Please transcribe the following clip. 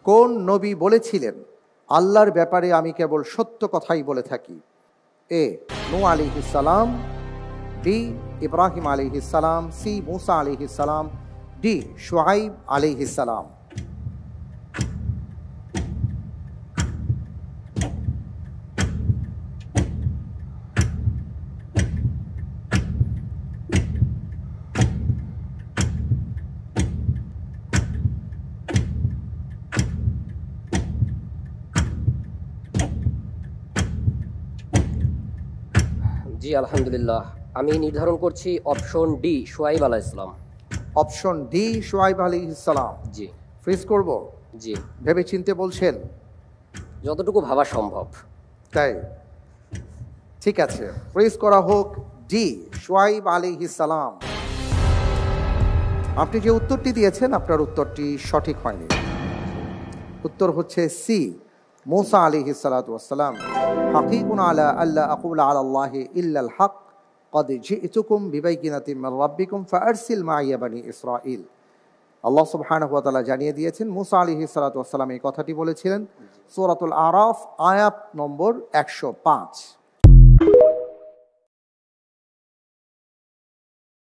কোন নবী বলেছিলেন, আল্লাহর ব্যাপারে আমি কেবল সত্য কথাই বলে থাকি? এ নূহ আলাইহিস সালাম, বি ইব্রাহিম আলাইহিস সালাম, সি মূসা আলাইহিস সালাম, ডি শুআইব আলাইহিস সালাম। জি আলহামদুলিল্লাহ, আমি নির্ধারণ করছি অপশন ডি শুআইব আলাইহিস সালাম। অপশন ডি শুআইব আলাইহিস সালাম। জি ফ্রিজ করব? জি, ভেবে চিনতে বলছেন? যতটুকু ভাবা সম্ভব। তাই ঠিক আছে, ফ্রিজ করা হোক ডি শুআইব আলাইহিস সালাম। আপনি যে উত্তরটি দিয়েছেন আপনার উত্তরটি সঠিক হয়নি। উত্তর হচ্ছে সি মূসা আলাইহিস সালাতু ওয়াস সালাম। হাকিকুন আলা আল্লা আকুলা আলা আল্লাহি ইল্লাল হক ক্বাদ জিতুকুম বিবাইয়িনাতিন মির রাব্বিকুম ফাআরসিল মাইয়া বানি ইসরাঈল। আল্লাহ সুবহানাহু ওয়া তাআলা জানিয়ে দিয়েছেন, মূসা আলাইহিস সালাতু ওয়াস সালাম এই কথাটি বলেছিলেন। সূরাতুল আরাফ আয়াত নম্বর 105।